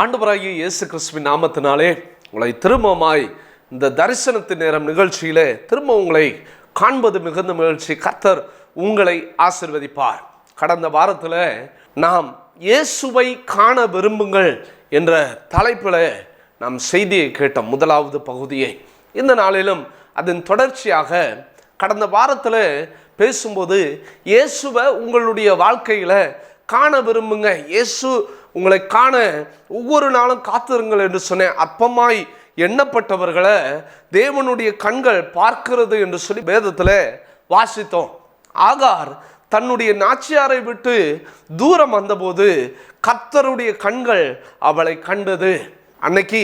ஆண்டவராகிய இயேசு கிறிஸ்துவின் நாமத்தினாலே உங்களை திரும்பமாய் இந்த தரிசனத்தின் நேரம் நிகழ்ச்சியிலே திரும்ப உங்களை காண்பது மிகுந்த மகிழ்ச்சி. கர்த்தர் உங்களை ஆசீர்வதிப்பார். கடந்த வாரத்தில் நாம் இயேசுவை காண விரும்புங்கள் என்ற தலைப்பில் நாம் செய்தியை கேட்டோம், முதலாவது பகுதியை. இந்த நாளிலும் அதன் தொடர்ச்சியாக கடந்த வாரத்தில் பேசும்போது இயேசுவை உங்களுடைய வாழ்க்கையில் காண விரும்புங்க, இயேசு உங்களை காண ஒவ்வொரு நாளும் காத்திருங்கள் என்று சொன்னேன். அற்பமாய் எண்ணப்பட்டவர்களை தேவனுடைய கண்கள் பார்க்கிறது என்று சொல்லி வேதத்தில் வாசித்தோம். ஆகார் தன்னுடைய நாச்சியாரை விட்டு தூரம் வந்தபோது கர்த்தருடைய கண்கள் அவளை கண்டது. அன்னைக்கு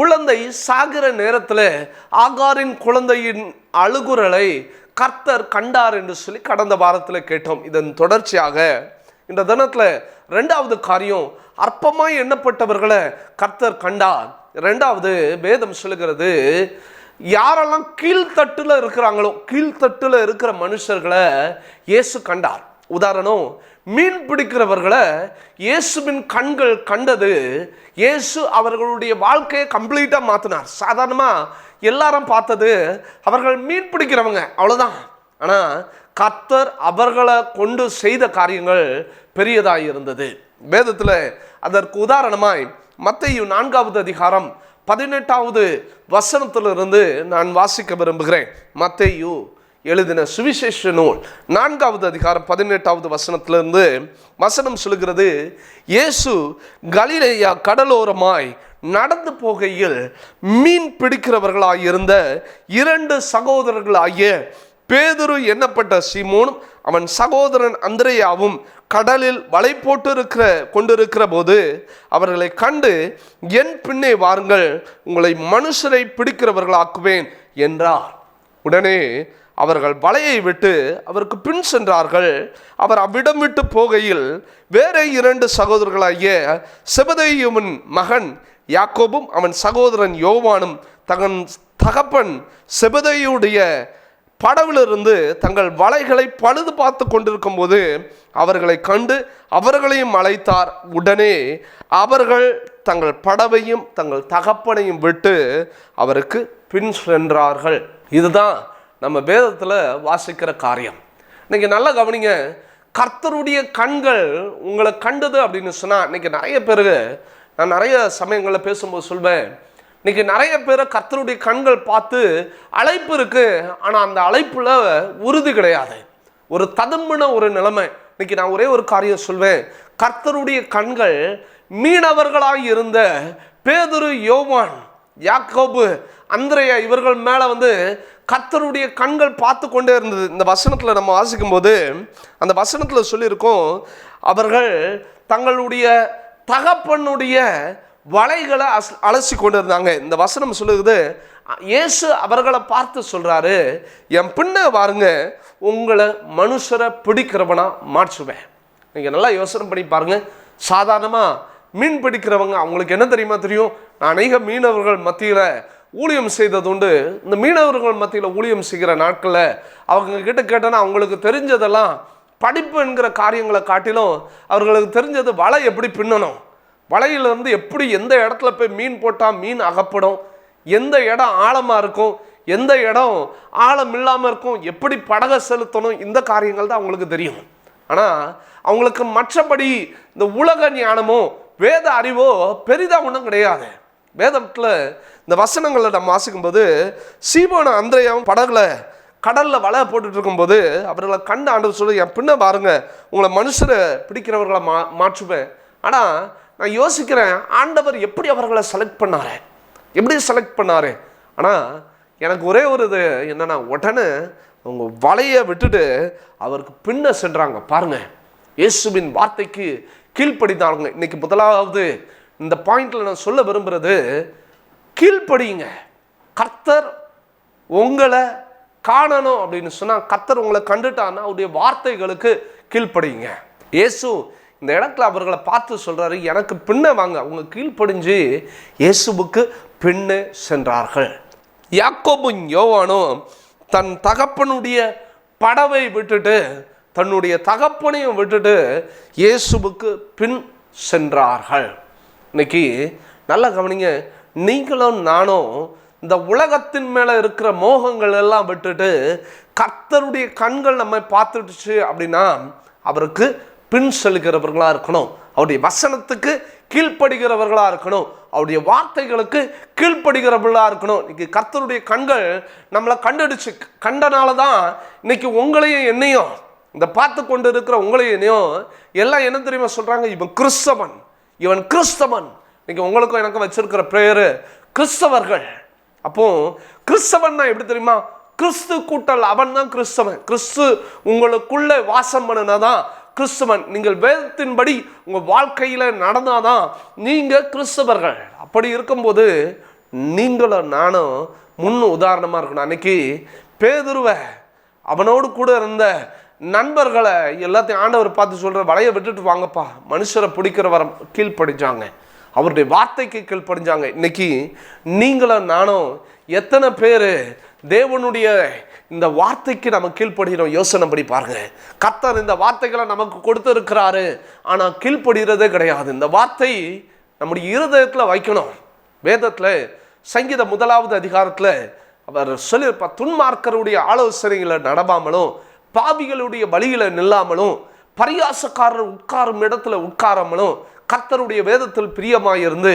குழந்தை சாகிற நேரத்தில் ஆகாரின் குழந்தையின் அழுகுரலை கர்த்தர் கண்டார் என்று சொல்லி கடந்த வாரத்தில் கேட்டோம். இதன் தொடர்ச்சியாக இந்த தினத்தில் ரெண்டாவது காரியம், அற்பமாய் எண்ணப்பட்டவர்களை கர்த்தர் கண்டார். ரெண்டாவது வேதம் சொல்லுகிறது, யாரெல்லாம் கீழ்த்தட்டில் இருக்கிறாங்களோ, கீழ்த்தட்டில் இருக்கிற மனுஷர்களை இயேசு கண்டார். உதாரணம், மீன் பிடிக்கிறவர்களை இயேசுவின் கண்கள் கண்டது. இயேசு அவர்களுடைய வாழ்க்கையை கம்ப்ளீட்டாக மாற்றினார். சாதாரணமாக எல்லாரும் பார்த்தது அவர்கள் மீன் பிடிக்கிறவங்க, அவ்வளோதான். ஆனால் கர்த்தர் அவர்களை கொண்டு செய்த காரியங்கள் பெரியதாக இருந்தது. வேதத்தில் அதற்கு உதாரணமாய் மத்தேயு 4வது அதிகாரம் 18வது வசனத்திலிருந்து நான் வாசிக்க விரும்புகிறேன். மத்தேயு எழுதின சுவிசேஷ நூல் 4வது அதிகாரம் 18வது வசனத்திலிருந்து வசனம் சொல்லுகிறது, இயேசு கலிலேயா கடலோரமாய் நடந்து போகையில் மீன் பிடிக்கிறவர்களாயிருந்த 2 சகோதரர்களாகிய பேதுரு என்னப்பட்ட சீமோனும் அவன் சகோதரன் அந்திரேயாவும் கடலில் வலை போட்டு கொண்டிருக்கிற போது அவர்களை கண்டு, என் பின்னே வாருங்கள், உங்களை மனுஷரை பிடிக்கிறவர்களாக்குவேன் என்றார். உடனே அவர்கள் வலையை விட்டு அவருக்கு பின் சென்றார்கள். அவர் அவ்விடம் விட்டு போகையில் வேற 2 சகோதரர்களாகிய செபதேயுவின் மகன் யாக்கோபும் அவன் சகோதரன் யோவானும் தகன் தகப்பன் செபதேயுடைய படவிலிருந்து தங்கள் வலைகளை பழுது பார்த்து கொண்டிருக்கும் போது அவர்களை கண்டு அவர்களையும் அழைத்தார். உடனே அவர்கள் தங்கள் படவையும் தங்கள் தகப்பனையும் விட்டு அவருக்கு பின் சென்றார்கள். இதுதான் நம்ம வேதத்தில் வாசிக்கிற காரியம். இன்னைக்கு நல்லா கவனிங்க, கர்த்தருடைய கண்கள் உங்களை கண்டது அப்படின்னு சொன்னால், இன்னைக்கு நிறைய பேர், நான் நிறைய சமயங்களில் பேசும்போது சொல்வேன், இன்னைக்கு நிறைய பேரை கர்த்தருடைய கண்கள் பார்த்து அழைப்பு இருக்கு, ஆனால் அந்த அழைப்புல உறுதி கிடையாது, ஒரு ததும்பின ஒரு நிலைமை. இன்னைக்கு நான் ஒரே ஒரு காரியம் சொல்வேன், கர்த்தருடைய கண்கள் மீனவர்களாக இருந்த பேதுரு, யோவான், யாக்கோபு, அந்திரேயா இவர்கள் மேலே கர்த்தருடைய கண்கள் பார்த்து கொண்டே இருந்தது. இந்த வசனத்தில் நம்ம வாசிக்கும் போது அந்த வசனத்தில் சொல்லியிருக்கோம், அவர்கள் தங்களுடைய தகப்பனுடைய வலைகளை அலசி கொண்டு இருந்தாங்க. இந்த வசனம் சொல்லுது, இயேசு அவர்களை பார்த்து சொல்றாரு, என் பின்ன வாருங்க, உங்களை மனுஷரை பிடிக்கிறவனா மாற்றுவேன். நீங்க நல்லா யோசனை பண்ணி பாருங்க. சாதாரணமா மீன் பிடிக்கிறவங்க, அவங்களுக்கு என்ன தெரியுமா தெரியும்? நான் அநேக மீனவர்கள் மத்தியில் ஊழியம் செய்தது உண்டு. இந்த மீனவர்கள் மத்தியில் ஊழியம் செய்கிற நாட்களில் அவங்க கிட்ட கேட்டோன்னா அவங்களுக்கு தெரிஞ்சதெல்லாம் படிப்பு என்கிற காரியங்களை காட்டிலும் அவர்களுக்கு தெரிஞ்சது வலை எப்படி பின்னணும், வலையிலிருந்து எப்படி எந்த இடத்துல போய் மீன் போட்டால் மீன் அகப்படும், எந்த இடம் ஆழமாக இருக்கும், எந்த இடம் ஆழம் இல்லாமல் இருக்கும், எப்படி படகை செலுத்தணும், இந்த காரியங்கள் தான் அவங்களுக்கு தெரியும். ஆனால் அவங்களுக்கு மற்றபடி இந்த உலக ஞானமோ வேத அறிவோ பெரிதாக ஒன்றும் கிடையாது. வேதத்தில் இந்த வசனங்களை நம்ம வாசிக்கும்போது சீமோனும் அந்திரேயாவும் படகுல கடலில் வலை போட்டுட்டு இருக்கும்போது அவர்களை கண்டு ஆண்டவர் சொல்லி, என் பின்ன பாருங்க, உங்களை மனுஷரை பிடிக்கிறவர்களை மாற்றுவேன். ஆனால் நான் யோசிக்கிறேன், ஆண்டவர் எப்படி அவர்களை செலக்ட் பண்ணாரு, எப்படி செலக்ட் பண்ணாரு? ஆனால் எனக்கு ஒரே ஒரு இது என்னன்னா, உடனே அவங்க வலையை விட்டுட்டு அவருக்கு பின்ன சென்றாங்க. பாருங்க, இயேசுவின் வார்த்தைக்கு கீழ்ப்படிந்தாங்க. இன்னைக்கு முதலாவது இந்த பாயிண்ட்ல நான் சொல்ல விரும்புறது, கீழ்ப்படியுங்க. கர்த்தர் உங்களை காணணும் அப்படின்னு சொன்னா, கர்த்தர் உங்களை கண்டுட்டான்னா அவருடைய வார்த்தைகளுக்கு கீழ்ப்படியுங்க. இயேசு இந்த இடத்துல அவர்களை பார்த்து சொல்றாரு, எனக்கு பின்ன வாங்க. அவங்க கீழ்ப்படிஞ்சு இயேசுவுக்கு பின்னே சென்றார்கள். யாக்கோபும் யோவானும் தன் தகப்பனுடைய படவை விட்டுட்டு தன்னுடைய தகப்பனையும் விட்டுட்டு இயேசுவுக்கு பின் சென்றார்கள். இன்னைக்கு நல்லா கவனிங்க, நீங்களும் நானும் இந்த உலகத்தின் மேலே இருக்கிற மோகங்கள் எல்லாம் விட்டுட்டு கர்த்தருடைய கண்கள் நம்மை பார்த்துடுச்சு அப்படின்னா அவருக்கு பின் செல்கிறவர்களாக இருக்கணும், அவருடைய வசனத்துக்கு கீழ்ப்படுகிறவர்களாக இருக்கணும், அவருடைய வார்த்தைகளுக்கு கீழ்ப்படுகிறவர்களாக இருக்கணும். இன்னைக்கு கர்த்தருடைய கண்கள் நம்மளை கண்டனால தான் இன்னைக்கு உங்களையும் என்னையும், இந்த பார்த்து கொண்டு இருக்கிற உங்களையும் என்னையும் எல்லாம் என்ன தெரியுமா சொல்கிறாங்க, இவன் கிறிஸ்தவன், இவன் கிறிஸ்தவன். இன்னைக்கு உங்களுக்கும் எனக்கும் வச்சிருக்கிற பேர் கிறிஸ்தவர்கள். அப்போ கிறிஸ்தவன்னா எப்படி தெரியுமா, கிறிஸ்து கூட்டல் அவன் தான் கிறிஸ்தவன். கிறிஸ்து உங்களுக்குள்ள வாசம் பண்ணினாதான் கிறிஸ்தவன். நீங்கள் வேதத்தின்படி உங்கள் வாழ்க்கையில் நடந்தாதான் நீங்கள் கிறிஸ்தவர்கள். அப்படி இருக்கும்போது நீங்களும் நானும் முன் உதாரணமாக இருக்கணும். அன்னைக்கு பேதுருவை அவனோடு கூட இருந்த நண்பர்களை எல்லாத்தையும் ஆண்டவர் பார்த்து சொல்கிற, வலையை விட்டுட்டு வாங்கப்பா, மனுஷரை பிடிக்கிற வரம் கீழ்ப்படிஞ்சாங்க, அவருடைய வார்த்தைக்கு கீழ்ப்படிஞ்சாங்க. இன்னைக்கு நீங்களும் நானும் எத்தனை பேர் தேவனுடைய இந்த வார்த்தைக்கு நம்ம கீழ்ப்படுகிறோம்? யோசனை படி பாருங்க. கர்த்தர் இந்த வார்த்தைகளை நமக்கு கொடுத்துருக்கிறாரு, ஆனால் கீழ்ப்படுகிறதே கிடையாது. இந்த வார்த்தை நம்முடைய இருதயத்தில் வைக்கணும். வேதத்தில் சங்கீதம் 1வது அதிகாரத்தில் அவர் சொல்லியிருப்பார், துன்மார்க்கருடைய ஆலோசனைகளை நடவாமலும் பாவிகளுடைய வழியில நில்லாமலும் பரியாசக்காரர் உட்காரும் இடத்துல உட்காராமலும் கர்த்தருடைய வேதத்தில் பிரியமாயிருந்து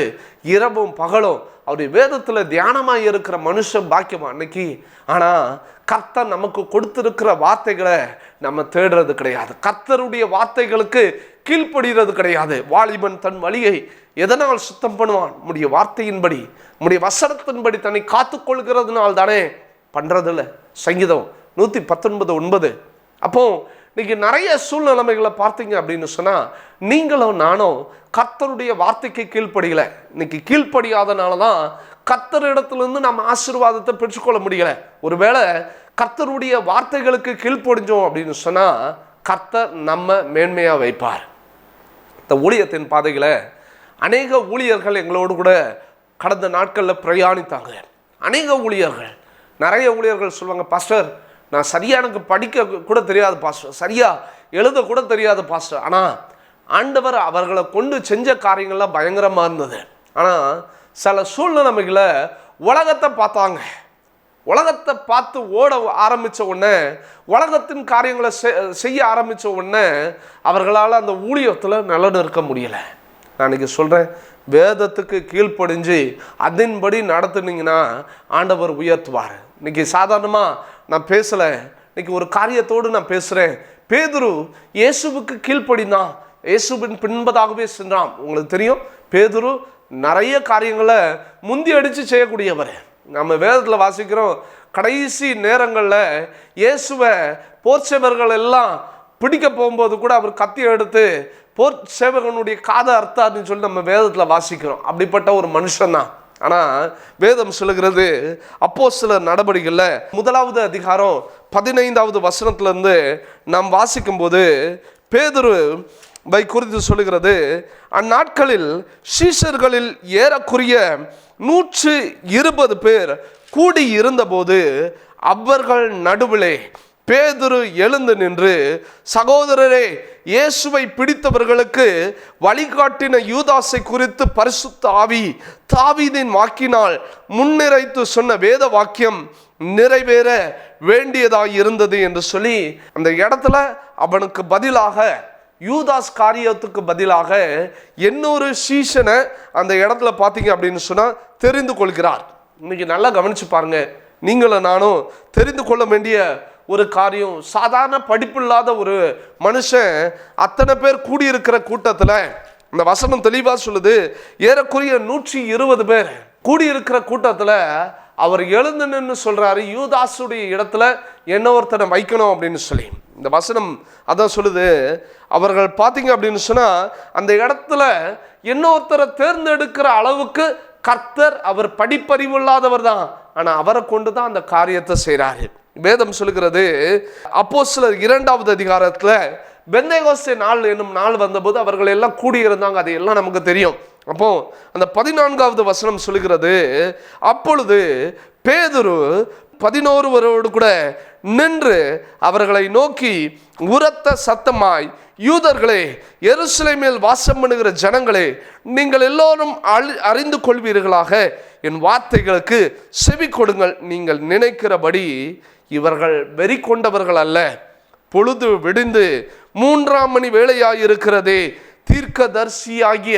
இரவும் பகலும் அவருடைய வேதத்தில் தியானமாக இருக்கிற மனுஷன் பாக்கியமா அன்னைக்கு. ஆனால் கர்த்தர் நமக்கு கொடுத்திருக்கிற வார்த்தைகளை நம்ம தேடுறது கிடையாது, கர்த்தருடைய வார்த்தைகளுக்கு கீழ்ப்படுகிறது கிடையாது. வாலிபன் தன் வழியை எதனால் சுத்தம் பண்ணுவான்? நம்முடைய வார்த்தையின்படி, நம்முடைய வசனத்தின்படி தன்னை காத்துக்கொள்கிறதுனால் தானே, பண்றதில்ல. சங்கீதம் 119:9. அப்போ இன்னைக்கு நிறைய சூழ்நிலைமைகளை பார்த்தீங்க அப்படின்னு சொன்னால் நீங்களும் நானும் கர்த்தருடைய வார்த்தைக்கு கீழ்ப்படியலை. இன்னைக்கு கீழ்ப்படியாதனால தான் கர்த்தரிடத்துலேருந்து நம்ம ஆசீர்வாதத்தை பெற்றுக்கொள்ள முடியலை. ஒருவேளை கர்த்தருடைய வார்த்தைகளுக்கு கீழ்ப்படிஞ்சோம் அப்படின்னு சொன்னால் கர்த்தர் நம்ம மேன்மையாக வைப்பார். இந்த ஊழியத்தின் பாதைகளை அநேக ஊழியர்கள் எங்களோடு கூட கடந்த நாட்களில் பிரயாணித்தாங்க. அநேக ஊழியர்கள், நிறைய ஊழியர்கள் சொல்லுவாங்க, பாஸ்டர் நான் சரியாக எனக்கு படிக்க கூட தெரியாது பாஸ்டர், சரியாக எழுத கூட தெரியாது பாஸ்டர், ஆனால் ஆண்டவர் அவர்களை கொண்டு செஞ்ச காரியங்கள்லாம் பயங்கரமாக இருந்தது. ஆனால் சில சூழ்நிலைமைகளை உலகத்தை பார்த்தாங்க. உலகத்தை பார்த்து ஓட ஆரம்பித்த உடனே, உலகத்தின் காரியங்களை செய்ய ஆரம்பித்த உடனே அவர்களால் அந்த ஊழியத்தில் நிலைநிற்க முடியலை. நான் இன்றைக்கி சொல்கிறேன், வேதத்துக்கு கீழ்ப்படிஞ்சு அதன்படி நடத்துனீங்கன்னா ஆண்டவர் உயர்த்துவார். இன்றைக்கி சாதாரணமாக நான் பேசலை, இன்றைக்கி ஒரு காரியத்தோடு நான் பேசுகிறேன். பேதுரு இயேசுவுக்கு கீழ்ப்படிந்தான், இயேசுவின் பின்பதாகவே சென்றான். உங்களுக்கு தெரியும், பேதுரு நிறைய காரியங்களை முந்தி அடித்து செய்யக்கூடியவர். நம்ம வேதத்தில் வாசிக்கிறோம், கடைசி நேரங்களில் இயேசுவை போர் சேவர்கள் எல்லாம் பிடிக்க போகும்போது கூட அவர் கத்தி எடுத்து போர் சேவகனுடைய காதை அர்த்தாருன்னு சொல்லி நம்ம வேதத்தில் வாசிக்கிறோம். அப்படிப்பட்ட ஒரு மனுஷன் தான். ஆனால் வேதம் சொல்லுகிறது, அப்போஸ்தலர் நடபடிகளில் 1வது அதிகாரம் 15வது வசனத்திலிருந்து நாம் வாசிக்கும்போது பேதுரு குறித்து சொல்லுகிறது, அந்நாட்களில் சீஷர்களில் ஏறக்குறைய 120 பேர் கூடி இருந்தபோது அவர்கள் நடுவிலே பேதுரு எழுந்து நின்று, சகோதரரே, இயேசுவை பிடித்தவர்களுக்கு வழிகாட்டின யூதாசை குறித்து பரிசுத்த ஆவி தாவீதின் வாக்கினால் முன்னிறைத்து சொன்ன வேத வாக்கியம் நிறைவேற வேண்டியதாக இருந்தது என்று சொல்லி அந்த இடத்துல அவனுக்கு பதிலாக, யூதாஸ் காரியத்துக்கு பதிலாக இன்னொரு சீஷனை அந்த இடத்துல பார்த்தீங்க அப்படின்னு சொன்னால் தெரிந்து கொள்கிறார். இன்னைக்கு நல்லா கவனிச்சு பாருங்க, நீங்களும் நானும் தெரிந்து கொள்ள வேண்டிய ஒரு காரியம். சாதாரண படிப்பில்லாத ஒரு மனுஷன் அத்தனை பேர் கூடியிருக்கிற கூட்டத்தில் இந்த வசனம் தெளிவாக சொல்லுது, ஏறக்குறைய 120 பேர் கூடியிருக்கிற கூட்டத்தில் அவர் எழுந்து நின்று சொல்றாரு, யூதாசுடைய இடத்துல என்ன ஒருத்தனை வைக்கணும் அப்படின்னு சொல்லி. இந்த வசனம் அதான் சொல்லுது. அவர்கள் பார்த்தீங்க அப்படின்னு சொன்னா அந்த இடத்துல என்ன ஒருத்தரை தேர்ந்தெடுக்கிற அளவுக்கு கர்த்தர், அவர் படிப்பறிவில்லாதவர் தான், ஆனா அவரை கொண்டு தான் அந்த காரியத்தை செய்கிறாரு. வேதம் சொல்லுகிறது, அப்போஸ்தலர் 2வது அதிகாரத்துல பெந்தேகோஸ்தே நாள் என்னும் நாள் வந்தபோது அவர்கள் எல்லாம் கூடியிருந்தாங்க. அது எல்லாம் நமக்கு தெரியும். அப்போ அந்த 14வது வசனம் சொல்லுகிறது, அப்பொழுது பேதுரு 11 கூட நின்று அவர்களை நோக்கி உரத்த சத்தமாய், யூதர்களே, எருசலேமில் வாசம் பண்ணுகிற ஜனங்களே, நீங்கள் எல்லோரும் அறிந்து கொள்வீர்களாக, என் வார்த்தைகளுக்கு செவி கொடுங்கள். நீங்கள் நினைக்கிறபடி இவர்கள் வெறி கொண்டவர்கள் அல்ல. பொழுது விடிந்து 3ஆம் மணி வேளையாயிருக்கிறதே. தீர்க்கதரிசியாகிய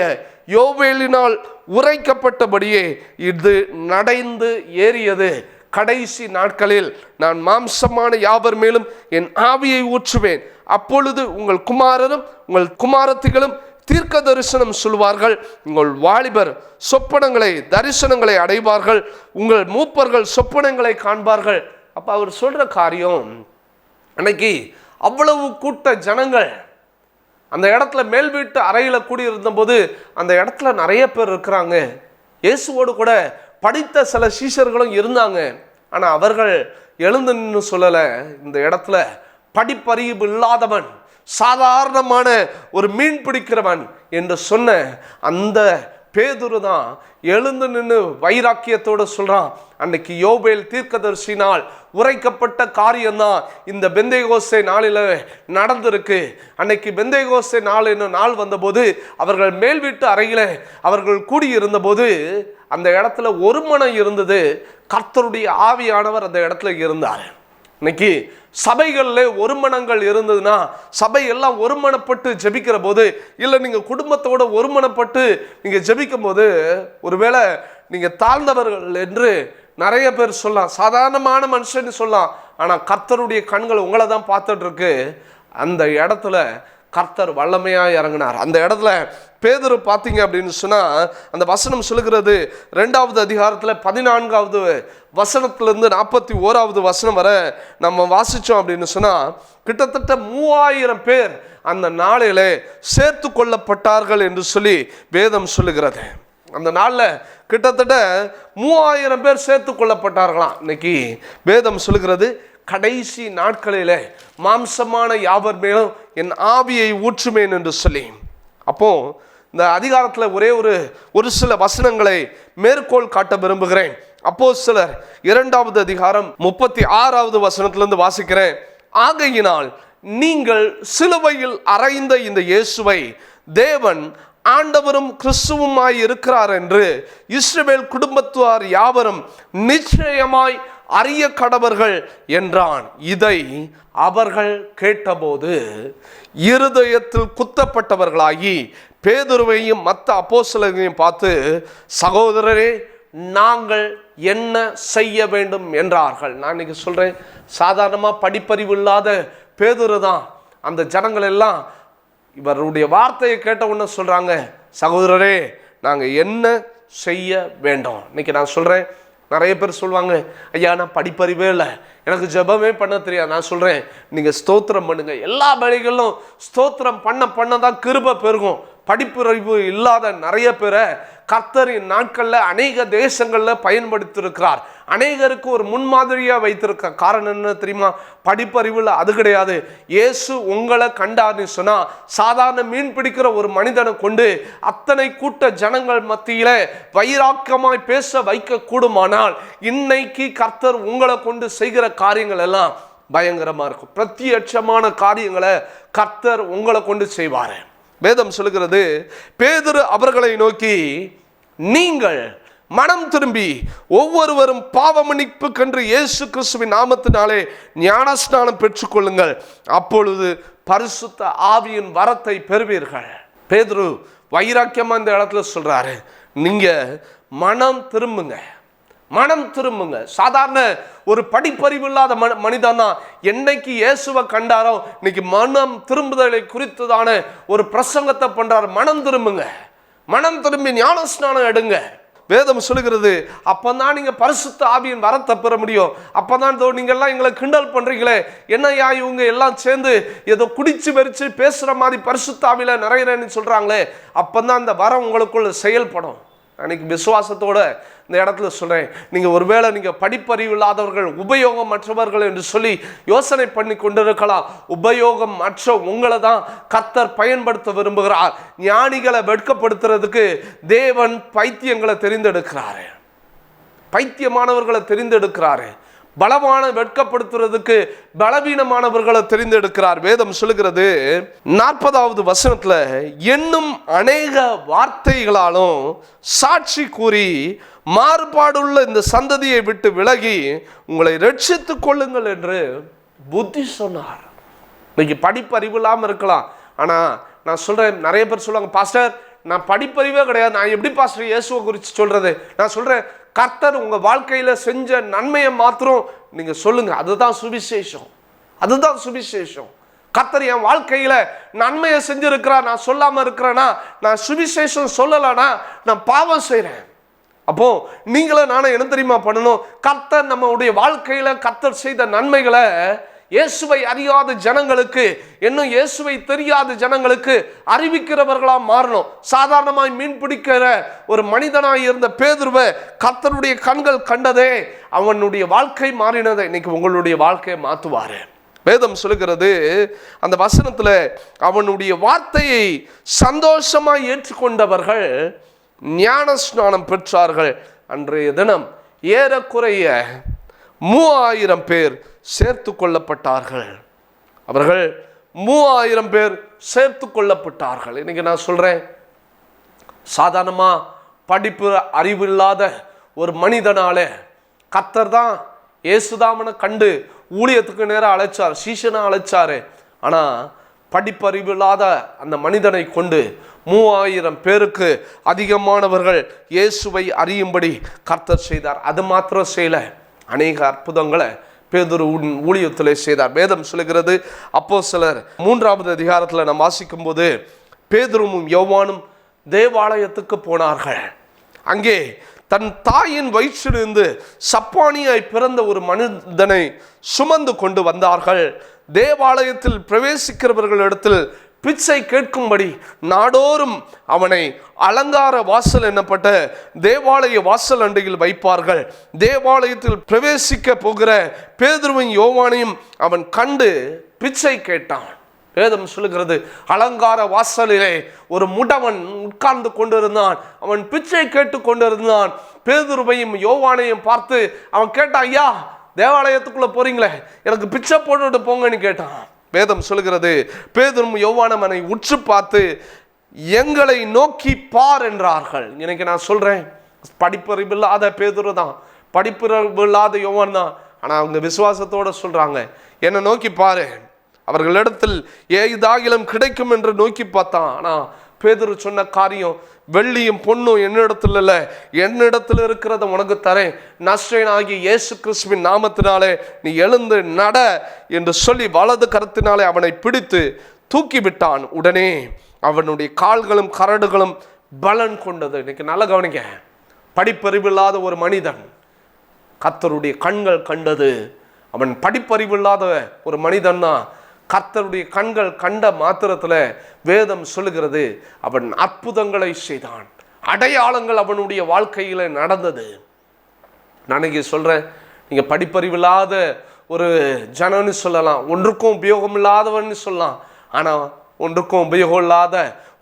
யோவேலினால் உரைக்கப்பட்டபடியே இது நடந்து ஏறியது. கடைசி நாட்களில் நான் மாம்சமான யாவர் மேலும் என் ஆவியை ஊற்றுவேன். அப்பொழுது உங்கள் குமாரரும் உங்கள் குமாரத்திகளும் தீர்க்க தரிசனம் சொல்வார்கள். உங்கள் வாலிபர் சொப்பனங்களை தரிசனங்களை அடைவார்கள். உங்கள் மூப்பர்கள் சொப்பனங்களை காண்பார்கள். அப்போ அவர் சொல்ற காரியம், அன்னைக்கு அவ்வளவு கூட்ட ஜனங்கள் அந்த இடத்துல மேல் வீட்டு அறையில் கூடியிருந்த போது அந்த இடத்துல நிறைய பேர் இருக்கிறாங்க. இயேசுவோடு கூட படித்த சில சீஷர்களும் இருந்தாங்க. ஆனால் அவர்கள் எழுந்து நின்று சொல்லலை, இந்த இடத்துல படிப்பறிவு இல்லாதவன், சாதாரணமான ஒரு மீன் பிடிக்கிறவன் என்று சொன்ன அந்த பேதுரு தான் எழுந்து நின்று வைராக்கியத்தோடு சொல்றான், அன்னைக்கு யோவேல் தீர்க்கதரிசினால் உரைக்கப்பட்ட காரியம்தான் இந்த பெந்தேகோஸ்தே நாளில் நடந்திருக்கு. அன்னைக்கு பெந்தேகோஸ்தே நாள் என்னும் நாள் வந்தபோது அவர்கள் மேல் வீட்டு அறையில் அவர்கள் கூடியிருந்த போது அந்த இடத்துல ஒரு மனம் இருந்தது. கர்த்தருடைய ஆவியானவர் அந்த இடத்துல இருந்தார். இன்னைக்கு சபைகளில் ஒருமனங்கள் இருந்ததுன்னா, சபை எல்லாம் ஒருமனப்பட்டு ஜெபிக்கிற போது, இல்லை நீங்கள் குடும்பத்தோட ஒருமனப்பட்டு நீங்கள் ஜெபிக்கும் போது, ஒருவேளை நீங்கள் தாழ்ந்தவர்கள் என்று நிறைய பேர் சொல்லலாம், சாதாரணமான மனுஷன்னு சொல்லலாம். ஆனால் கர்த்தருடைய கண்கள் உங்களை தான் பார்த்துட்டு இருக்கு. அந்த இடத்துல கர்த்தர் வல்லமையாக இறங்கினார். அந்த இடத்துல பேதுரு பார்த்தீங்க அப்படின்னு சொன்னால், அந்த வசனம் சொல்லுகிறது 2வது அதிகாரத்தில் 14வது வசனத்திலிருந்து 41வது வசனம் வரை நம்ம வாசித்தோம் அப்படின்னு சொன்னால், கிட்டத்தட்ட 3000 பேர் அந்த நாளிலே சேர்த்து கொள்ளப்பட்டார்கள் என்று சொல்லி வேதம் சொல்லுகிறது. அந்த நாளில் கிட்டத்தட்ட 3000 பேர் சேர்த்து கொள்ளப்பட்டார்களாம். இன்னைக்கு வேதம் சொல்லுகிறது, கடைசி நாட்களிலே மாம்சமான யாவர் மேலும் என் ஆவியை ஊற்றுமேன் என்று சொல்லி. அப்போ இந்த அதிகாரத்தில் ஒரு சில வசனங்களை மேற்கோள் காட்ட விரும்புகிறேன். அப்போஸ்தலர் 2வது அதிகாரம் 36வது வசனத்திலிருந்து வாசிக்கிறேன். ஆகையினால் நீங்கள் சிலுவையில் அறைந்த இந்த இயேசுவை தேவன் ஆண்டவரும் கிறிஸ்துவுமாய் இருக்கிறார் என்று இஸ்ரவேல் குடும்பத்தார் யாவரும் நிச்சயமாய் அறிய கடவர்கள் என்றான். இதை அவர்கள் கேட்டபோது இருதயத்தில் குத்தப்பட்டவர்களாகி பேதுருவையும் மற்ற அப்போஸ்தலர்களையும் பார்த்து, சகோதரரே, நாங்கள் என்ன செய்ய வேண்டும் என்றார்கள். நான் இன்னைக்கு சொல்றேன், சாதாரணமாக படிப்பறிவு இல்லாத பேதுரு தான் அந்த ஜனங்கள் எல்லாம் இவருடைய வார்த்தையை கேட்ட உடனே சொல்றாங்க, சகோதரரே, நாங்கள் என்ன செய்ய வேண்டும். இன்னைக்கு நான் சொல்றேன், நிறைய பேர் சொல்லுவாங்க, ஐயா நான் படிப்பறிவே இல்லை, எனக்கு ஜெபமே பண்ண தெரியாது. நான் சொல்கிறேன், நீங்கள் ஸ்தோத்திரம் பண்ணுங்க. எல்லா வேலைகளிலும் ஸ்தோத்திரம் பண்ண தான் கிருபை பெருகும். படிப்பறிவு இல்லாத நிறைய பேரை கர்த்தரின் நாட்களில் அநேக தேசங்களில் பயன்படுத்தியிருக்கிறார். அநேகருக்கு ஒரு முன்மாதிரியாக வைத்திருக்க காரணம் என்ன தெரியுமா? படிப்பறிவில் அது கிடையாது. இயேசு உங்களை கண்டார்னு சொன்னால், சாதாரண மீன் பிடிக்கிற ஒரு மனிதனை கொண்டு அத்தனை கூட்ட ஜனங்கள் மத்தியில் வைராக்கியமாய் பேச வைக்க கூடுமானால், இன்னைக்கு கர்த்தர் உங்களை கொண்டு செய்கிற காரியங்கள் எல்லாம் பயங்கரமாக இருக்கும். பிரத்யட்சமான காரியங்களை கர்த்தர் உங்களை கொண்டு செய்வார். வேதம் சொல்லுகிறது, பேதுரு அவர்களை நோக்கி, நீங்கள் மனம் திரும்பி ஒவ்வொருவரும் பாவமன்னிப்பு கண்டு இயேசு கிறிஸ்துவின் நாமத்தினாலே ஞானஸ்நானம் பெற்றுக்கொள்ளுங்கள், அப்பொழுது பரிசுத்த ஆவியின் வரத்தை பெறுவீர்கள். பேதுரு வைராக்கியமா இந்த இடத்துல சொல்றாரு, நீங்க மனம் திரும்புங்க, மனம் திரும்புங்க. சாதாரண ஒரு படிப்பறிவு இல்லாத மனிதன் தான் என்னைக்கு இயேசுவை கண்டாரோ இன்னைக்கு மனம் திரும்புதலை குறித்ததான ஒரு பிரசங்கத்தை பண்றாரு. மனம் திரும்புங்க, மனம் திரும்பி ஞானஸ்நானம் எடுங்க. வேதம் சொல்லுகிறது, அப்பதான் நீங்க பரிசுத்த ஆவியின் வரத்தை பெற முடியும். அப்பதான் நீங்க எல்லாம் எங்களை கிண்டல் பண்றீங்களே, என்னையா இவங்க எல்லாம் சேர்ந்து ஏதோ குடிச்சு வெறிச்சு பேசுற மாதிரி பரிசுத்த ஆவியில நிறையிறேன்னு சொல்றாங்களே, அப்பதான் அந்த வரம் உங்களுக்குள்ள செயல்படும். அன்னைக்கு விசுவாசத்தோட இந்த இடத்துல சொல்றேன், நீங்க ஒருவேளை நீங்க படிப்பறிவு இல்லாதவர்கள், உபயோகம் மற்றவர்கள் என்று சொல்லி யோசனை பண்ணி கொண்டிருக்கலாம். உபயோகம் மற்ற உங்களை தான் கர்த்தர் பயன்படுத்த விரும்புகிறார். ஞானிகளை வெட்கப்படுத்துறதுக்கு தேவன் பைத்தியங்களை தெரிந்தெடுக்கிறாரு, பைத்தியமானவர்களை தெரிந்தெடுக்கிறாரு. பலமான வெட்கப்படுத்துறதுக்கு பலவீனமானவர்களை தெரிந்தெடுக்கிறார். வேதம் சொல்லுகிறது 40வது வசனத்துல, என்னும் அநேக வார்த்தைகளாலும் சாட்சி கூறி மாறுபாடுள்ள இந்த சந்ததியை விட்டு விலகி உங்களை ரட்சித்துக் கொள்ளுங்கள் என்று புத்தி சொன்னார். இன்னைக்கு படிப்பறிவு இல்லாமல் இருக்கலாம். ஆனால் நான் சொல்கிறேன், நிறைய பேர் சொல்லுவாங்க, பாஸ்டர் நான் படிப்பறிவே கிடையாது, நான் எப்படி பாஸ்டர் இயேசுவை குறித்து சொல்கிறது? நான் சொல்கிறேன், கர்த்தர் உங்கள் வாழ்க்கையில் செஞ்ச நன்மையை மாத்திரம் நீங்கள் சொல்லுங்கள். அதுதான் சுவிசேஷம், அதுதான் சுவிசேஷம். கர்த்தர் என் வாழ்க்கையில் நன்மையை செஞ்சிருக்கிறார், நான் சொல்லாமல் இருக்கிறேன்னா, நான் சுவிசேஷம் சொல்லலைன்னா நான் பாவம் செய்கிறேன். அப்போ நீங்களும் நானும் என்ன தெரியுமா பண்ணணும்? கர்த்தர் நம்முடைய வாழ்க்கையில கர்த்தர் செய்த நன்மைகளை இயேசுவை அறியாத ஜனங்களுக்கு, இன்னும் இயேசுவை தெரியாத ஜனங்களுக்கு அறிவிக்கிறவர்களா மாறணும். சாதாரணமாய் மீன் பிடிக்கிற ஒரு மனிதனாய் இருந்த பேதுருவை கர்த்தருடைய கண்கள் கண்டதே, அவனுடைய வாழ்க்கை மாறினதை இன்னைக்கு உங்களுடைய வாழ்க்கையை மாற்றுவாரு. வேதம் சொல்லுகிறது, அந்த வசனத்துல அவனுடைய வார்த்தையை சந்தோஷமாய் ஏற்றுக்கொண்டவர்கள் ஞான ஸ்நானம் பெற்றார்கள். அன்றைய தினம் ஏறக்குறைய 3000 பேர் சேர்த்து கொள்ளப்பட்டார்கள். அவர்கள் 3000 பேர் சேர்த்து கொள்ளப்பட்டார்கள். இன்னைக்கு நான் சொல்றேன், சாதாரணமா படிப்பு அறிவு இல்லாத ஒரு மனிதனால கர்த்தர் தான் இயேசுதாமனை கண்டு ஊழியத்துக்கு நேரம் அழைச்சார், சீஷனா அழைச்சாரு. ஆனா படிப்பறிவு இல்லாத அந்த மனிதனை கொண்டு 3000 பேருக்கு அதிகமானவர்கள் இயேசுவை அறியும்படி கர்த்தர் செய்தார். அது மாத்திரம் செய்யல, அநேக அற்புதங்களை பேதுரு ஊழியத்திலே செய்தார். வேதம் சொல்லுகிறது, அப்போஸ்தலர் 3வது அதிகாரத்தில் நாம் வாசிக்கும் போது, பேதுருவும் யோவானும் தேவாலயத்துக்கு போனார்கள். அங்கே தன் தாயின் வயிற்றிலிருந்து சப்பானியாய் பிறந்த ஒரு மனிதனை சுமந்து கொண்டு வந்தார்கள். தேவாலயத்தில் பிரவேசிக்கிறவர்களிடத்தில் பிச்சை கேட்கும்படி நாடோறும் அவனை அலங்கார வாசல் என்னப்பட்ட தேவாலய வாசல் அண்டையில் வைப்பார்கள். தேவாலயத்தில் பிரவேசிக்க போகிற பேதுருவையும் யோவானையும் அவன் கண்டு பிச்சை கேட்டான். வேதம் சொல்லுகிறது, அலங்கார வாசலிலே ஒரு முடவன் உட்கார்ந்து கொண்டிருந்தான். அவன் பிச்சை கேட்டு கொண்டிருந்தான். பேதுருவையும் யோவானையும் பார்த்து அவன் கேட்டான், ஐயா தேவாலயத்துக்குள்ள போறீங்களே, எனக்கு பிச்சை போட்டுட்டு போங்கன்னு கேட்டான். வேதம் சொல்லுகிறது, பேதுரும் யோவானும் அவனை உற்று பார்த்து எங்களை நோக்கி பார் என்றார்கள். இன்னைக்கு நான் சொல்றேன், படிப்பறிவு இல்லாத பேதுரு தான், படிப்பறிவு இல்லாத யோவான் தான். ஆனா அவங்க விசுவாசத்தோட சொல்றாங்க, என்னை நோக்கி பாரு, அவர்களிடத்தில் ஏதாகிலும் கிடைக்கும் என்று நோக்கி பார்த்தான். ஆனா பேதுரு சொன்ன காரியம், வெள்ளியும் பொண்ணும் என்னிடத்தில் இல்லை, என்னிடத்தில் இருக்கிறத உனக்கு தரேன், நஸ்ரேயனாகிய இயேசு கிறிஸ்துவின் நாமத்தினாலே நீ எழுந்து நட என்று சொல்லி வலது கரத்தினாலே அவனை பிடித்து தூக்கி விட்டான். உடனே அவனுடைய கால்களும் கரடுகளும் பலன் கொண்டது. இன்னைக்கு நல்ல கவனிங்க, படிப்பறிவில்லாத ஒரு மனிதன் கர்த்தருடைய கண்கள் கண்டது. அவன் படிப்பறிவில்லாத ஒரு மனிதன் தான். கர்த்தருடைய கண்கள் கண்ட மாத்திரத்தில் வேதம் சொல்லுகிறது, அவன் அற்புதங்களை செய்தான், அடையாளங்கள் அவனுடைய வாழ்க்கையில் நடந்தது. நான் இங்கே சொல்கிறேன், நீங்கள் படிப்பறிவில்லாத ஒரு ஜனன்னு சொல்லலாம், ஒன்றுக்கும் உபயோகம் இல்லாதவன்னு சொல்லலாம். ஆனால் ஒன்றுக்கும் உபயோகம் இல்லாத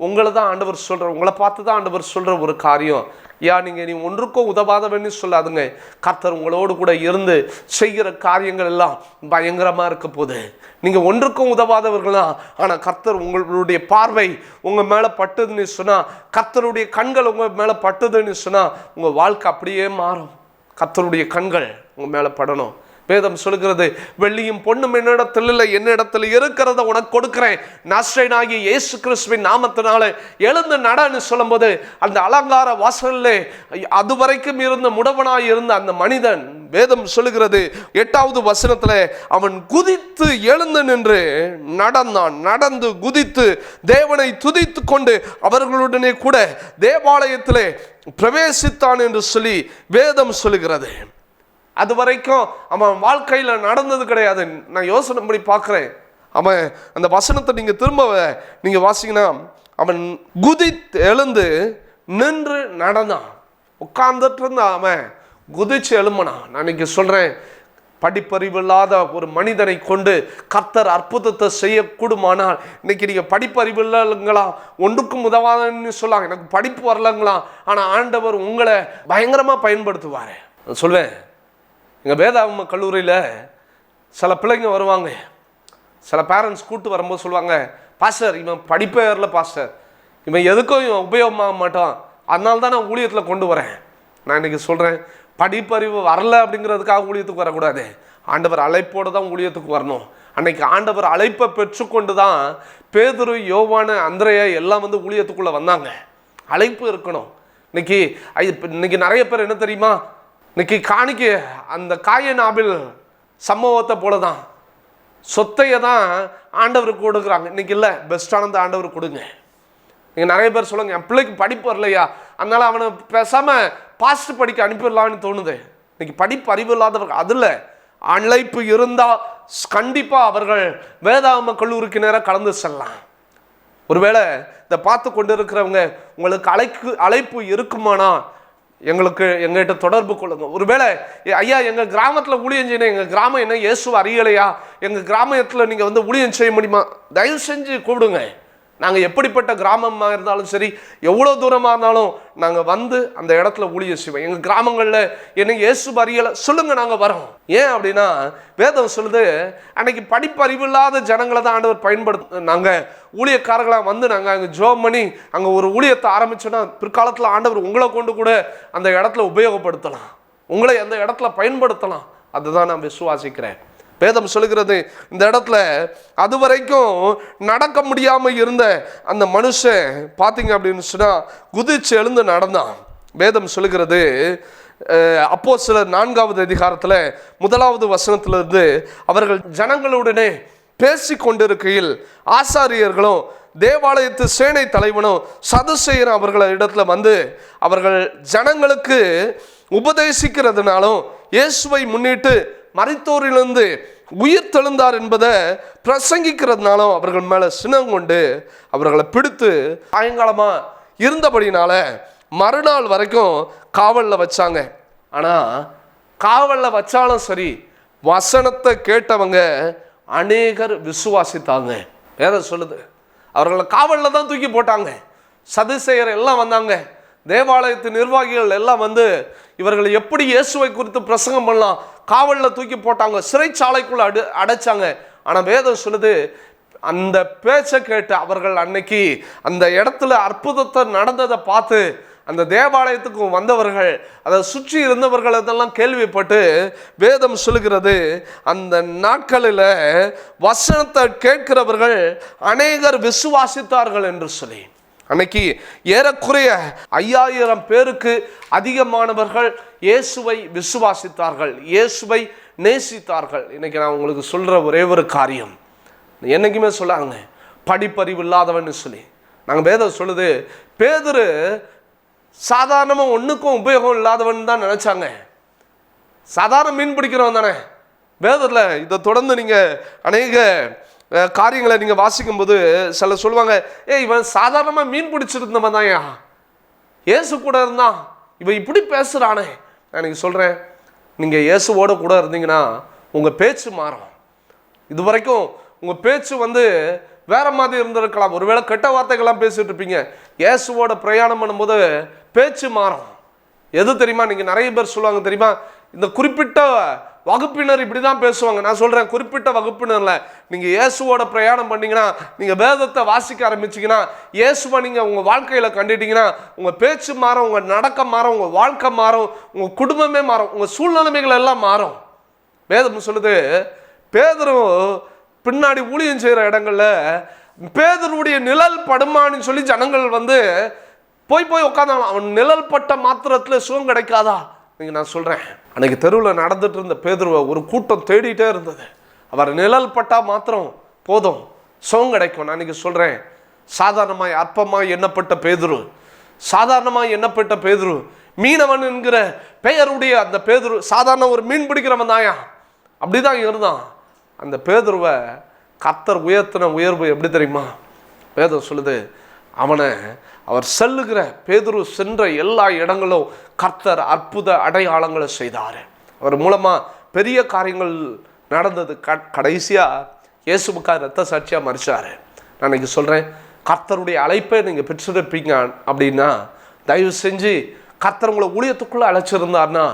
உங்களை தான் ஆண்டவர் சொல்கிற, உங்களை பார்த்து தான் ஆண்டவர் சொல்கிற ஒரு காரியம், நீ ஒன்றுக்கும் உதவாதவன்னு சொல்லாதுங்க. கர்த்தர் உங்களோடு கூட இருந்து செய்கிற காரியங்கள் எல்லாம் பயங்கரமாக இருக்க போகுது. நீங்கள் ஒன்றுக்கும் உதவாதவர்களா, ஆனால் கர்த்தர் உங்களுடைய பார்வை உங்கள் மேலே பட்டுதுன்னு சொன்னால், கர்த்தருடைய கண்கள் உங்கள் மேலே பட்டுதுன்னு சொன்னால், உங்கள் வாழ்க்கை அப்படியே மாறும். கர்த்தருடைய கண்கள் உங்கள் மேலே படணும். வேதம் சொல்லுகிறது, வெள்ளியும் பொண்ணும் என்னிடத்தில் இல்லை, என்னிடத்தில் இருக்கிறத உனக்கு கொடுக்கிறேன், நஸ்ரேயனாகிய இயேசு கிறிஸ்துவின் நாமத்தினாலே எழுந்து நடன்னு சொல்லும்போது, அந்த அலங்கார வாசல்லே அதுவரைக்கும் இருந்த முடவனாய் இருந்த அந்த மனிதன், வேதம் சொல்லுகிறது 8வது வசனத்துல, அவன் குதித்து எழுந்து நின்று நடந்தான். நடந்து குதித்து தேவனை துதித்து கொண்டு அவர்களுடனே கூட தேவாலயத்திலே பிரவேசித்தான் என்று சொல்லி வேதம் சொல்லுகிறது. அது வரைக்கும் அவன் வாழ்க்கையில் நடந்தது கிடையாது. நான் யோசனை பண்ணி பார்க்குறேன், அவன் அந்த வசனத்தை நீங்கள் திரும்ப நீங்கள் வாசிங்கன்னா, அவன் குதித்து எழுந்து நின்று நடந்தான். உட்கார்ந்துட்டு இருந்தான், அவன் குதிச்சு எழும்பினான். நான் இன்னைக்கு சொல்கிறேன், படிப்பறிவு இல்லாத ஒரு மனிதனை கொண்டு கர்த்தர் அற்புதத்தை செய்யக்கூடுமானால், இன்னைக்கு நீங்கள் படிப்பறிவு இல்லைங்களா, ஒன்றுக்கும் உதவாதன்னு சொல்லாங்க, எனக்கு படிப்பு வரலங்களா, ஆனால் ஆண்டவர் உங்களை பயங்கரமாக பயன்படுத்துவார். சொல்வேன், எங்கள் வேதாகம கல்லூரியில் சில பிள்ளைங்க வருவாங்க, சில பேரண்ட்ஸ் கூட்டு வரும்போது சொல்லுவாங்க, பாஸ்டர் இவன் படிப்பே வரல பாஸ்டர், இவன் எதுக்கும் இவன் உபயோகமாக மாட்டான், அதனால தான் நான் ஊழியத்தில் கொண்டு வரேன். நான் இன்றைக்கி சொல்கிறேன், படிப்பறிவு வரல அப்படிங்கிறதுக்காக ஊழியத்துக்கு வரக்கூடாது. ஆண்டவர் அழைப்போடு தான் ஊழியத்துக்கு வரணும். அன்னைக்கு ஆண்டவர் அழைப்பை பெற்றுக்கொண்டு தான் பேதுரு, யோவானு, அந்திரேயா எல்லாம் வந்து ஊழியத்துக்குள்ளே வந்தாங்க. அழைப்பு இருக்கணும். இன்னைக்கு நிறைய பேர் என்ன தெரியுமா, இன்னைக்கு காணிக்க அந்த காயின் ஆபில் சம்பவத்தை போல தான் சொத்தையை தான் ஆண்டவருக்கு கொடுக்குறாங்க. இன்னைக்கு இல்லை, பெஸ்ட்டானது ஆண்டவருக்கு கொடுங்க. நீங்கள் நிறைய பேர் சொல்லுங்க, என் பிள்ளைக்கு படிப்பு வரலையா, அதனால அவனை பேசாமல் பாஸ்ட் படிக்க அனுப்பிடலான்னு தோணுது. இன்னைக்கு படிப்பு அறிவு இல்லாதவர்கள், அதில் அழைப்பு இருந்தால் கண்டிப்பாக அவர்கள் வேதாகம கல்லூரிக்கு நேராக கலந்து செல்லலாம். ஒருவேளை இதை பார்த்து கொண்டு இருக்கிறவங்க உங்களுக்கு அழைப்பு இருக்குமானா எங்ககிட்ட தொடர்பு கொள்ளுங்க. ஒருவேளை ஐயா எங்கள் கிராமத்தில் ஊழியம் செய்யணும், எங்கள் கிராமம் என்ன இயேசுவை அறியலையா, எங்கள் கிராமத்தில் நீங்கள் வந்து ஊழியம் செய்ய முடியுமா, தயவு செஞ்சு கூப்பிடுங்க. நாங்கள் எப்படிப்பட்ட கிராமமாக இருந்தாலும் சரி, எவ்வளோ தூரமாக இருந்தாலும் நாங்கள் வந்து அந்த இடத்துல ஊழியம் செய்வோம். எங்கள் கிராமங்களில் என்ன இயேசு அறியலை சொல்லுங்கள், நாங்கள் வரோம். ஏன் அப்படின்னா வேதம் சொல்லுது, அன்னைக்கு படிப்பறிவு இல்லாத ஜனங்களை தான் ஆண்டவர் பயன்படுத்த, நாங்கள் ஊழியக்காரர்களாக வந்து நாங்கள் அங்கே ஜோம் பண்ணி அங்கே ஒரு ஊழியத்தை ஆரம்பிச்சோன்னா பிற்காலத்தில் ஆண்டவர் உங்களை கொண்டு கூட அந்த இடத்துல உபயோகப்படுத்தலாம், உங்களை அந்த இடத்துல பயன்படுத்தலாம். அதுதான் நான் விசுவாசிக்கிறேன். வேதம் சொல்லுகிறது, இந்த இடத்துல அது வரைக்கும் நடக்க முடியாமல் இருந்த அந்த மனுஷன் பார்த்தீங்க அப்படின்னு சொன்னால் குதிச்சு எழுந்து நடந்தான். வேதம் சொல்லுகிறது, அப்போஸ்தலர் 4வது அதிகாரத்தில் 1வது வசனத்திலிருந்து, அவர்கள் ஜனங்களுடனே பேசி கொண்டிருக்கையில் ஆசாரியர்களும் தேவாலயத்து சேனை தலைவனும் சதுசேயரும் அவர்கள் இடத்துல வந்து அவர்கள் ஜனங்களுக்கு உபதேசிக்கிறதுனாலும் இயேசுவை முன்னிட்டு மரித்தோரிலிருந்து உயிர் தெழுந்தார் என்பதை பிரசங்கிக்கிறதுனாலும் அவர்கள் மேலே சினம் கொண்டு அவர்களை பிடித்து சாயங்காலமாக இருந்தபடினால மறுநாள் வரைக்கும் காவலில் வச்சாங்க. ஆனால் காவலில் வச்சாலும் சரி, வசனத்தை கேட்டவங்க அநேகர் விசுவாசித்தாங்க. வேதம் சொல்லுது, அவர்களை காவலில் தான் தூக்கி போட்டாங்க. சதுசேயர் எல்லாம் வந்தாங்க, தேவாலயத்து நிர்வாகிகள் எல்லாம் வந்து இவர்களை எப்படி இயேசுவை குறித்து பிரசங்கம் பண்ணலாம் காவலில் தூக்கி போட்டாங்க, சிறைச்சாலைக்குள்ள அடைச்சாங்க. ஆனால் வேதம் சொல்லுது, அந்த பேச்சை கேட்டு அவர்கள் அன்னைக்கு அந்த இடத்துல அற்புதத்தை நடந்ததை பார்த்து அந்த தேவாலயத்துக்கு வந்தவர்கள், அதை சுற்றி இருந்தவர்கள் அதெல்லாம் கேள்விப்பட்டு வேதம் சொல்லுகிறது, அந்த நாட்களில் வசனத்தை கேட்கிறவர்கள் அநேகர் விசுவாசித்தார்கள் என்று சொல்லி. அன்னைக்கு ஏறக்குறைய 5000 பேருக்கு அதிகமானவர்கள் இயேசுவை விசுவாசித்தார்கள், இயேசுவை நேசித்தார்கள். இன்னைக்கு நான் உங்களுக்கு சொல்கிற ஒரே ஒரு காரியம், என்னைக்குமே சொல்லாங்க படிப்பறிவு இல்லாதவன்னு சொல்லி. நாங்கள் வேதம் சொல்லுது, பேதுரு சாதாரணமாக ஒன்றுக்கும் உபயோகம் இல்லாதவன் தான் நினச்சாங்க. சாதாரண மீன் பிடிக்கிறவன் தானே. வேதத்தில் இதை தொடர்ந்து நீங்கள் அநேக காரியங்களை நீங்கள் வாசிக்கும்போது சில சொல்லுவாங்க, இவன் சாதாரணமாக மீன் பிடிச்சிருந்தவன் தான், இயேசு கூட இருந்தான், இவன் இப்படி பேசுகிறானே. நான் நீங்கள் சொல்கிறேன், நீங்கள் இயேசுவோடு கூட இருந்தீங்கன்னா உங்கள் பேச்சு மாறும். இது வரைக்கும் உங்கள் பேச்சு வந்து வேற மாதிரி இருந்திருக்கலாம், ஒருவேளை கெட்ட வார்த்தைகள்லாம் பேசிட்டு இருப்பீங்க. இயேசுவோட பிரயாணம் பண்ணும்போது பேச்சு மாறும். எது தெரியுமா, நீங்கள் நிறைய பேர் சொல்லுவாங்க தெரியுமா, இந்த குறிப்பிட்ட வகுப்பினர் இப்படி தான் பேசுவாங்க. நான் சொல்கிறேன், குறிப்பிட்ட வகுப்பினரில் நீங்கள் இயேசுவோட பிரயாணம் பண்ணிங்கன்னா, நீங்கள் வேதத்தை வாசிக்க ஆரம்பிச்சிங்கன்னா, இயேசுவை நீங்கள் உங்கள் வாழ்க்கையில் கண்டுட்டிங்கன்னா உங்கள் பேச்சு மாறும், உங்கள் நடக்க மாறும், உங்கள் வாழ்க்கை மாறும், உங்கள் குடும்பமே மாறும், உங்கள் சூழ்நிலைமைகள் எல்லாம் மாறும். வேதம் சொல்லுது, பேதுரு பின்னாடி ஊழியம் செய்கிற இடங்களில் பேதுருடைய நிழல் படுமான்னு சொல்லி ஜனங்கள் வந்து போய் உட்காந்தாங்க. அவன் நிழல் பட்ட மாத்திரத்தில் சுகம் கிடைக்காதா? நீங்கள் நான் சொல்கிறேன், அன்றைக்கி தெருவில் நடந்துட்டு இருந்த பேதுருவை ஒரு கூட்டம் தேடிட்டே இருந்தது. அவர் நிழல் பட்டால் மாத்திரம் போதும், சுகம் கிடைக்கும். நான் இன்றைக்கி சொல்கிறேன், சாதாரணமாய் அற்பமாய் எண்ணப்பட்ட பேதுரு, சாதாரணமாய் எண்ணப்பட்ட பேதுரு, மீனவன் என்கிற பெயருடைய அந்த பேதுரு சாதாரண ஒரு மீன் பிடிக்கிறவன் தாயா, அப்படி தான் இருந்தான். அந்த பேதுருவை கர்த்தர் உயர்த்தின உயர்வு எப்படி தெரியுமா? வேதம் சொல்லுது, அவனை அவர் செல்லுகிற பேதுரு சென்ற எல்லா இடங்களும் கர்த்தர் அற்புத அடையாளங்களை செய்தார். அவர் மூலமாக பெரிய காரியங்கள் நடந்தது. கடைசியாக இயேசுவுக்காக இரத்த சாட்சியாக மறிச்சார். நான் இன்னைக்கு சொல்கிறேன், கர்த்தருடைய அழைப்பை நீங்கள் பெற்றிருப்பீங்க அப்படின்னா, தயவு செஞ்சு கர்த்தர் உங்களை ஊழியத்துக்குள்ளே அழைச்சிருந்தார்னா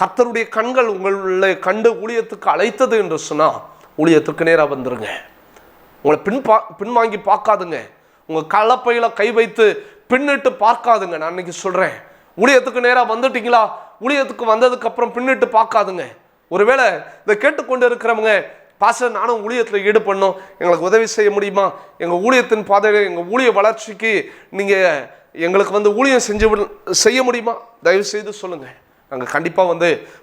கர்த்தருடைய கண்கள் உங்களை கண்டு ஊழியத்துக்கு அழைத்தது என்று சொன்னால் ஊழியத்துக்கு நேராக வந்துருங்க. உங்களை பின்வாங்கி பார்க்காதுங்க. உங்கள் கலப்பையில் கை வைத்து பின்னிட்டு பார்க்காதுங்க. நான் இன்னைக்கு சொல்கிறேன், ஊழியத்துக்கு நேராக வந்துட்டீங்களா, ஊழியத்துக்கு வந்ததுக்கு அப்புறம் பின்னிட்டு பார்க்காதுங்க. ஒருவேளை இதை கேட்டுக்கொண்டு இருக்கிறவங்க, பாஸ்டர் நானும் ஊழியத்தில் ஈடுபடணும், எங்களுக்கு உதவி செய்ய முடியுமா, எங்கள் ஊழியத்தின் பாதையில் எங்கள் ஊழிய வளர்ச்சிக்கு நீங்கள் எங்களுக்கு ஊழியம் செய்ய முடியுமா, தயவு செய்து சொல்லுங்கள். நாங்கள் கண்டிப்பாக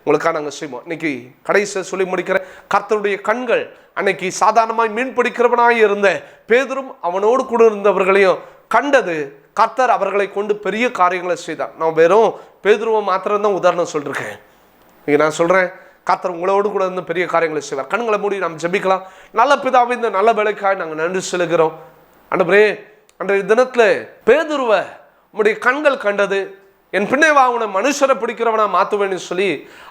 உங்களுக்காக நாங்கள் செய்வோம். இன்னைக்கு கடைசியாக சொல்லி முடிக்கிறேன். கர்த்தருடைய கண்கள் அன்னைக்கு சாதாரணமாய் மீன் பிடிக்கிறவனாய் இருந்த பேதுரும் அவனோடு கூட இருந்தவர்களையும் கண்டது. கர்த்தர் அவர்களை கொண்டு பெரிய காரியங்களை செய்தார். நான் வெறும் பேதுருவை மாத்திரம்தான் உதாரணம் சொல்லியிருக்கேன். இன்னைக்கு நான் சொல்கிறேன், கர்த்தர் உங்களோடு கூட இருந்து பெரிய காரியங்களை செய்வார். கண்களை மூடி நம்ம ஜெபிக்கலாம். நல்ல பிதாவே, இந்த நல்ல வேலைக்காய் நாங்கள் நன்றி செலுகிறோம். ஆண்டவரே, அன்றைய தினத்தில் பேதுருவை உம்முடைய கண்கள் கண்டது. என் பின்னே வா, உன்னை மனுஷரை பிடிக்கிறவனா மாற்றுவேன்னு சொல்லி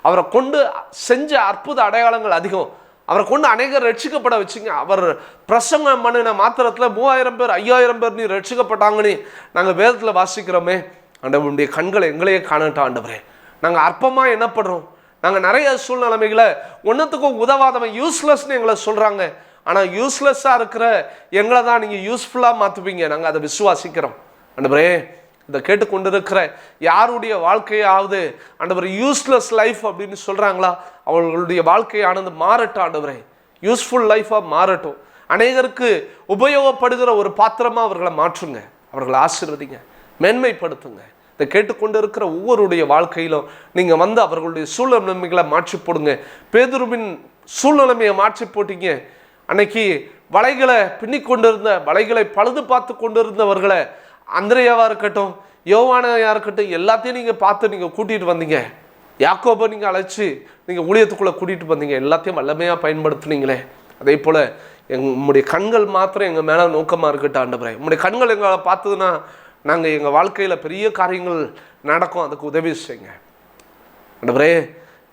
அவரை கொண்டு செஞ்ச அற்புத அடையாளங்கள் அதிகம். அவரை கொண்டு அநேகர் ரட்சிக்கப்பட வச்சுங்க. அவர் பிரசங்கம் பண்ணின மாத்திரத்தில் 3000 பேர் 5000 பேர் நீ ரட்சிக்கப்பட்டாங்கன்னு நாங்கள் வேதத்தில் வாசிக்கிறோமே. ஆண்டவருடைய கண்களை எங்களையே காணட்டா ஆண்டவரே. நாங்கள் அற்பமாக என்னப்படுறோம். நாங்கள் நிறைய சூழ்நிலைமைகளை ஒன்றுத்துக்கும் உதவாதவன் யூஸ்லெஸ்ன்னு எங்களை சொல்கிறாங்க. ஆனால் யூஸ்லெஸ்ஸாக இருக்கிற எங்களை தான் நீங்கள் யூஸ்ஃபுல்லாக மாற்றுவீங்க. நாங்கள் அதை விசுவாசிக்கிறோம் ஆண்டவரே. இதை கேட்டுக்கொண்டிருக்கிற யாருடைய வாழ்க்கையாவது ஆண்டவரே யூஸ்லெஸ் லைஃப் அப்படின்னு சொல்கிறாங்களா, அவர்களுடைய வாழ்க்கையானது மாறட்டும் ஆண்டவரே. யூஸ்ஃபுல் லைஃபாக மாறட்டும். அநேகருக்கு உபயோகப்படுகிற ஒரு பாத்திரமாக அவர்களை மாற்றுங்க. அவர்களை ஆசீர்வதிங்க, மேன்மைப்படுத்துங்க. இதை கேட்டுக்கொண்டு இருக்கிற ஒவ்வொருடைய வாழ்க்கையிலும் நீங்கள் அவர்களுடைய சூழ்நிலைமைகளை மாற்றி போடுங்க. பேதுருவின் சூழ்நிலைமையை மாற்றி போட்டீங்க. அன்னைக்கு வலைகளை பின்னி கொண்டிருந்த, வலைகளை பழுது பார்த்து கொண்டிருந்தவர்களை, அந்திரேயாவாக இருக்கட்டும், யோவானையாக இருக்கட்டும், எல்லாத்தையும் நீங்கள் பார்த்து நீங்கள் கூட்டிகிட்டு வந்தீங்க. யாக்கோபை நீங்கள் அழைச்சி நீங்கள் ஊழியத்துக்குள்ளே கூட்டிகிட்டு வந்தீங்க. எல்லாத்தையும் வல்லமையாக பயன்படுத்துனீங்களே. அதே போல் உங்களுடைய கண்கள் மாத்திரம் எங்கள் மேலே நோக்கமாக இருக்கட்டும் ஆண்டவரே. உங்களுடைய கண்கள் எங்களை பார்த்ததுன்னா நாங்கள் எங்கள் வாழ்க்கையில் பெரிய காரியங்கள் நடக்கும். அதுக்கு உதவி செய்யுங்க ஆண்டவரே.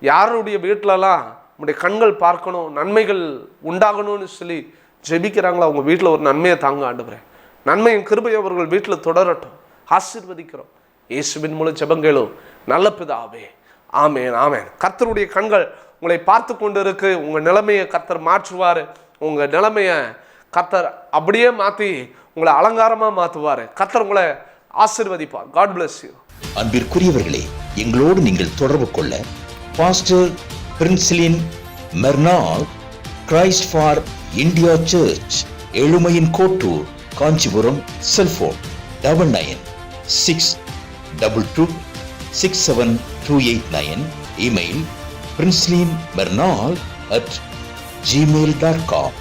யாருடைய வீட்டிலலாம் உங்களுடைய கண்கள் பார்க்கணும், நன்மைகள் உண்டாகணும்னு சொல்லி ஜெபிக்கிறாங்களா, அவங்க வீட்டில் ஒரு நன்மையை தாங்க ஆண்டவரே. நன்மையின் கிருபை அவர்கள் வீட்டில் தொடரட்டும். ஆசீர்வதிக்கிறோம் இயேசுவின் மூலம் ஜெபங்களும் நல்ல பிதாவே. ஆமேன், ஆமேன். கர்த்தருடைய கண்கள் உங்களை பார்த்து கொண்டு இருக்கு. உங்கள் நிலைமையை கர்த்தர் மாற்றுவார். உங்கள் நிலைமையை கர்த்தர் அப்படியே மாற்றி உங்களை அலங்காரமாக மாற்றுவார். கர்த்தர் உங்களை ஆசீர்வதிப்பார். God bless you. அன்பிற்குரியவர்களே, எங்களோடு நீங்கள் தொடர்பு கொள்ள pastor Princelin Mernaul, Christ for India church, எழுமையின் Kottur, Kanchipuram. Cellphone 9962226729. Email princelymernaul@gmail.com.